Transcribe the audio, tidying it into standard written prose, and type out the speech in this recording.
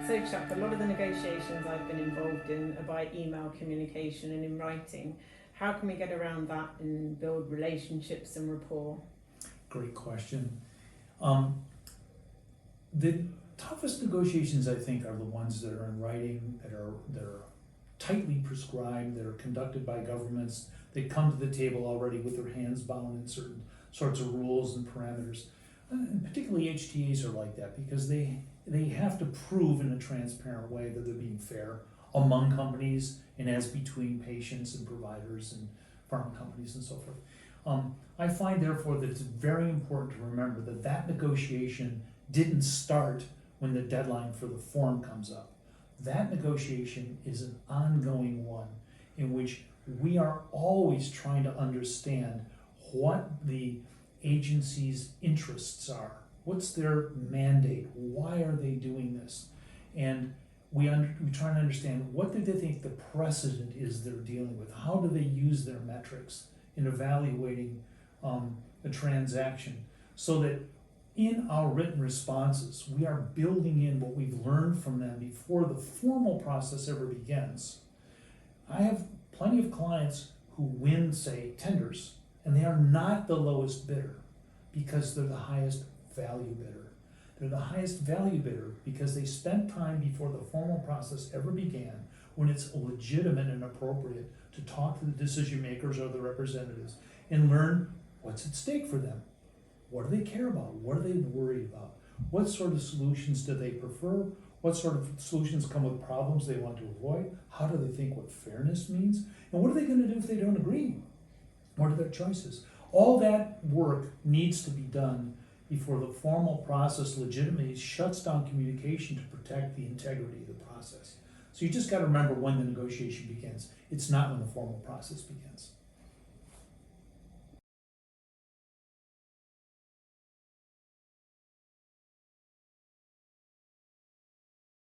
So Chuck, a lot of the negotiations I've been involved in are by email communication and in writing. How can we get around that and build relationships and rapport? Great question. The toughest negotiations, I think, are the ones that are in writing, that are tightly prescribed, that are conducted by governments. They come to the table already with their hands bound in certain sorts of rules and parameters. And particularly HTAs are like that because they have to prove in a transparent way that they're being fair among companies and as between patients and providers and pharma companies and so forth. I find, therefore, that it's very important to remember that that negotiation didn't start when the deadline for the form comes up. That negotiation is an ongoing one in which we are always trying to understand what the agency's interests are. What's their mandate? Why are they doing this? And we try to understand what do they think the precedent is they're dealing with. How do they use their metrics in evaluating a transaction, so that in our written responses we are building in what we've learned from them before the formal process ever begins. I have plenty of clients who win, say, tenders, and they are not the lowest bidder because they're the highest value bidder. They're the highest value bidder because they spent time before the formal process ever began, when it's legitimate and appropriate to talk to the decision makers or the representatives and learn what's at stake for them. What do they care about? What are they worried about? What sort of solutions do they prefer? What sort of solutions come with problems they want to avoid? How do they think what fairness means? And what are they going to do if they don't agree? What are their choices? All that work needs to be done before the formal process legitimately shuts down communication to protect the integrity of the process. So you just got to remember when the negotiation begins. It's not when the formal process begins.